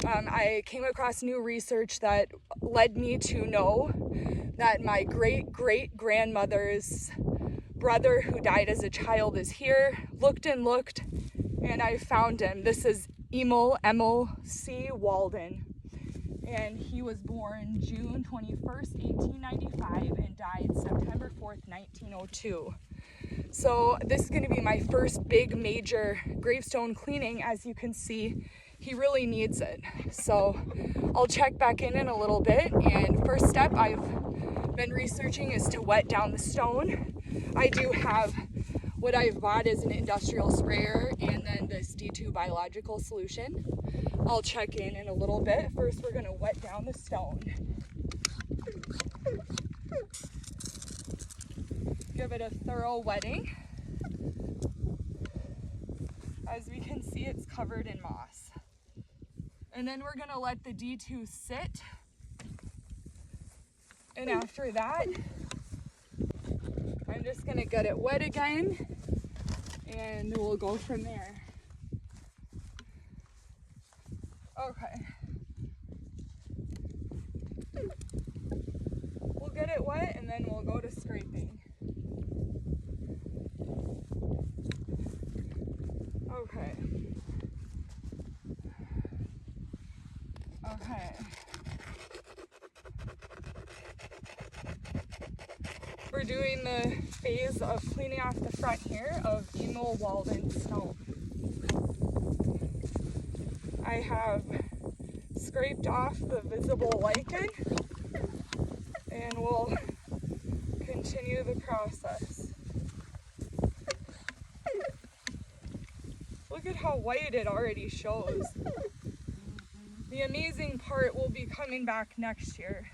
I came across new research that led me to know that my great-great-grandmother's brother who died as a child is here. Looked and looked, and I found him. This is Emil C. Walden. And he was born June 21st, 1895 and died September 4th, 1902. So this is going to be my first big major gravestone cleaning. As you can see, he really needs it. So I'll check back in a little bit. And first step I've been researching is to wet down the stone. I do have what I've bought is an industrial sprayer and then this D2 biological solution. I'll check in a little bit. First, we're gonna wet down the stone. Give it a thorough wetting. As we can see, it's covered in moss. And then we're gonna let the D2 sit. And after that, I'm just gonna get it wet again and we'll go from there. Okay. We'll get it wet and then we'll go to scraping. Okay. Okay. We're doing the phase of cleaning off the front here of Emil Walden stone. I have scraped off the visible lichen and we'll continue the process. Look at how white it already shows. The amazing part will be coming back next year.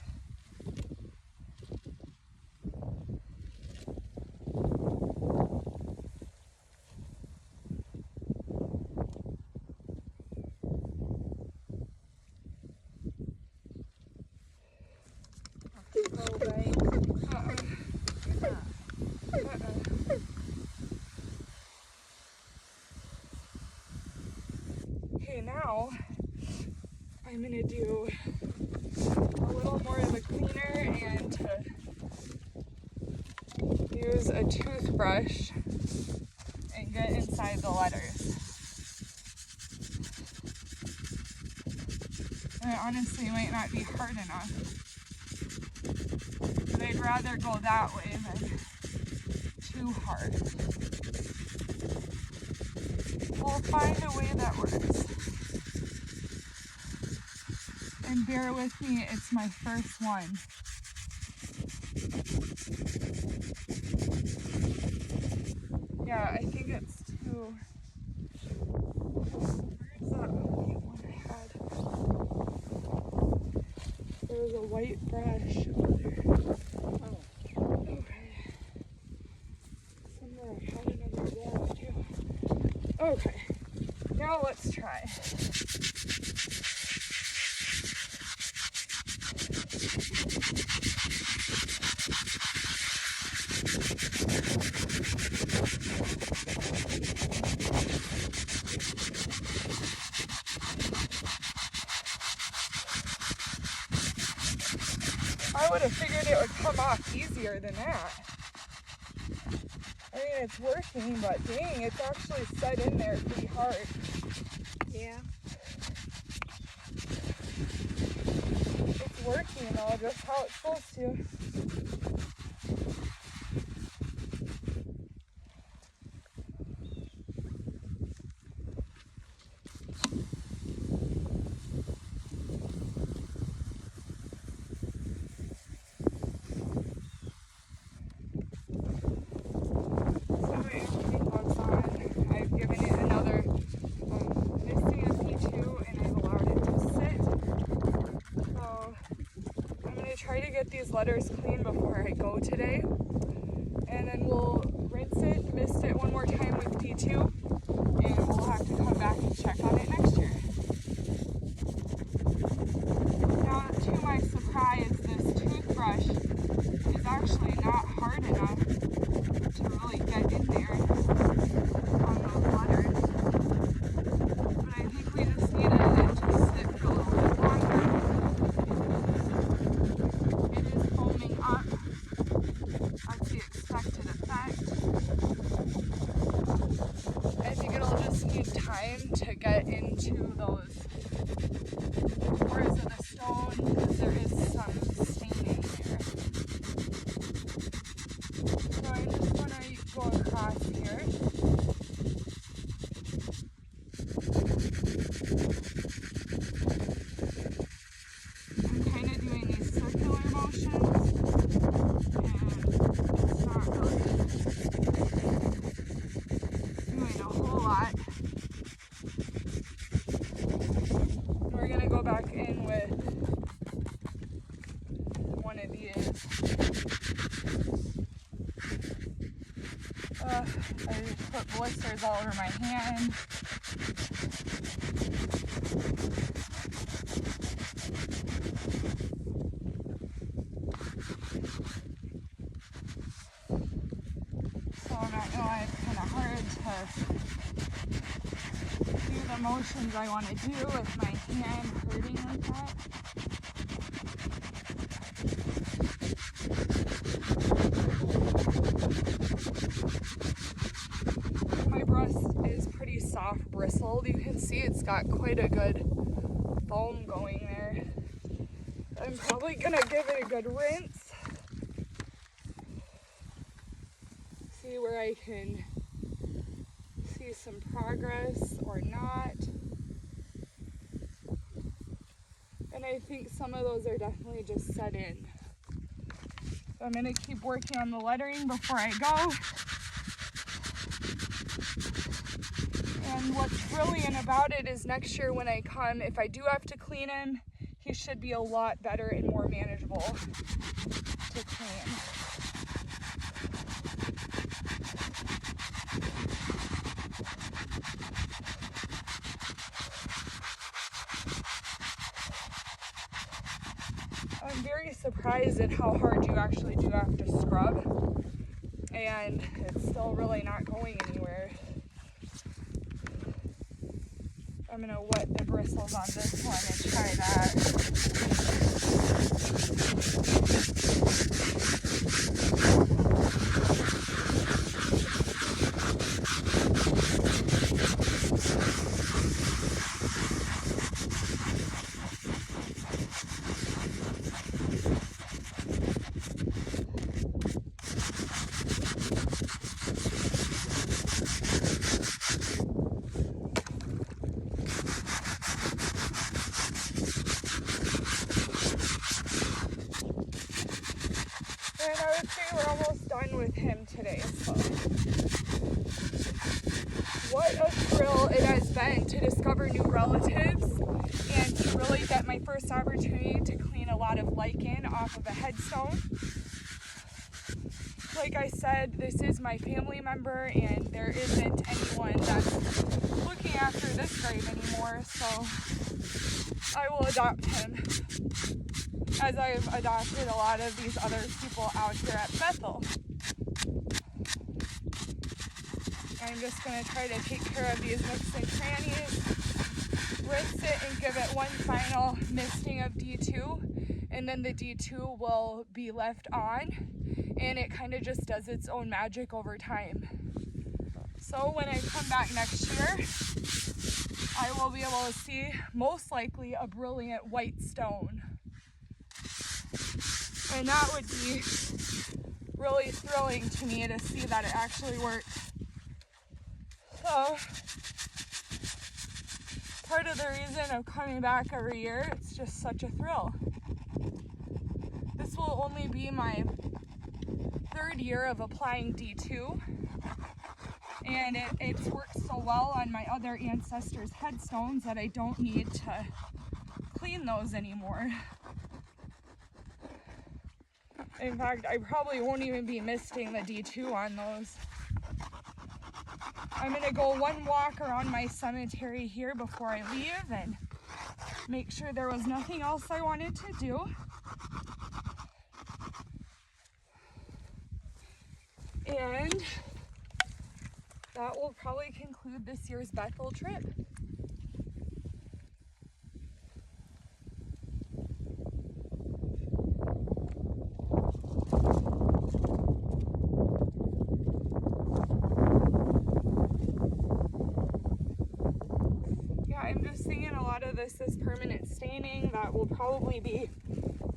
Okay, now I'm gonna do a little more of a cleaner and to use a toothbrush and get inside the letters. And it honestly might not be hard enough, but I'd rather go that way than too hard. We'll find a way that works. And bear with me, it's my first one. Yeah, I think it's too... Where's that white one I had? There was a white brush over there. Oh, okay. Somewhere I had another one too. Okay, now let's try. I would have figured it would come off easier than that. I mean, it's working, but dang, it's actually set in there pretty hard. Yeah. It's working though, just how it's supposed to. Try to get these letters clean before I go today, and then we'll rinse it, mist it one more time with D2, and we'll have to come back and check on it next year. Now, to my surprise, this toothbrush is actually not hard enough to really get in there on those letters, but I think we just needed it to sit for a little those pores of the stone because there is some staining there. So I'm just going to go across here. I'm kind of doing these circular motions, and it's not really doing a whole lot. We're going to go back in with one of these. I just put blisters all over my hand. So I'm not gonna lie, it's kind of hard to do the motions I want to do with my hand hurting like that. My brush is pretty soft bristled. You can see it's got quite a good foam going there. I'm probably gonna give it a good rinse. See where I can see some progress or not. And I think some of those are definitely just set in. So I'm gonna keep working on the lettering before I go. And what's brilliant about it is next year when I come, if I do have to clean him, he should be a lot better and more manageable to clean. I'm very surprised at how hard you actually do have to scrub, and it's still really not going anywhere. I'm going to wet the bristles on this one and try that. And I would say we're almost done with him today, so what a thrill it has been to discover new relatives and to really get my first opportunity to clean a lot of lichen off of a headstone. Like I said, this is my family member and there isn't anyone that's looking after this grave anymore, so I will adopt him, as I've adopted a lot of these other people out here at Bethel. I'm just going to try to take care of these nooks and crannies, rinse it, and give it one final misting of D2, and then the D2 will be left on, and it kind of just does its own magic over time. So when I come back next year, I will be able to see most likely a brilliant white stone. And that would be really thrilling to me to see that it actually worked. So, part of the reason of coming back every year, it's just such a thrill. This will only be my third year of applying D2. And it's worked so well on my other ancestors' headstones that I don't need to clean those anymore. In fact, I probably won't even be misting the D2 on those. I'm going to go one walk around my cemetery here before I leave and make sure there was nothing else I wanted to do. And that will probably conclude this year's Bethel trip. this is permanent staining that will probably be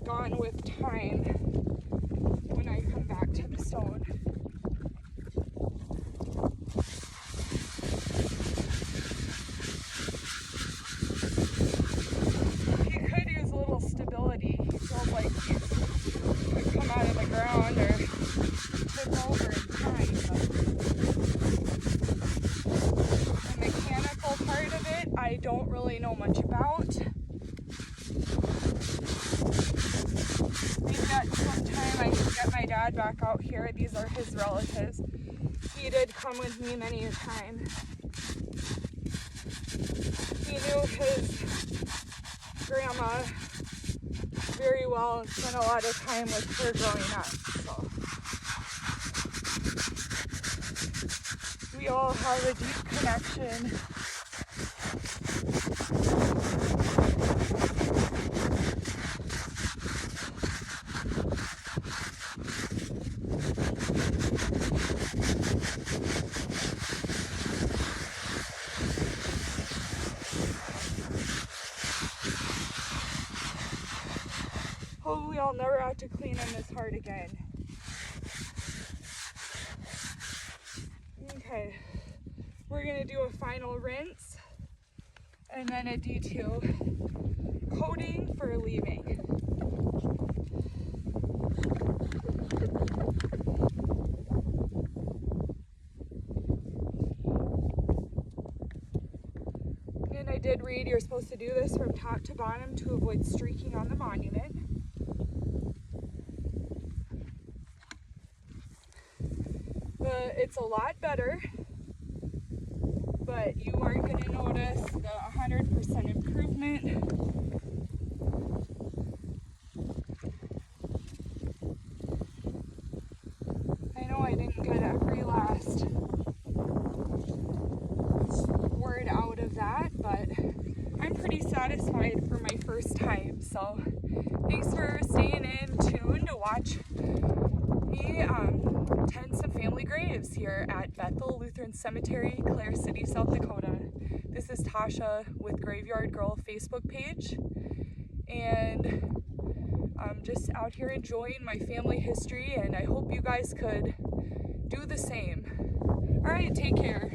gone with time when I come back to the stone. He could use a little stability. He feels like he could come out of the ground or tip over in time. But the mechanical part of it, I don't really know much about. Maybe at some time I can get my dad back out here. These are his relatives. He did come with me many a time. He knew his grandma very well and spent a lot of time with her growing up. So we all have a deep connection. Hopefully I'll never have to clean them this hard again. Okay, we're gonna do a final rinse and then a detail coating for leaving. And I did read you're supposed to do this from top to bottom to avoid streaking on the monument. It's a lot better, but you aren't going to notice the 100% improvement. I know I didn't get every last word out of that, but I'm pretty satisfied for my first time. So thanks for staying in tuned to watch me tend some family graves here at Bethel Lutheran Cemetery, Clare City, South Dakota. This is Tasha with Graveyard Girl Facebook page, and I'm just out here enjoying my family history, and I hope you guys could do the same. All right, take care.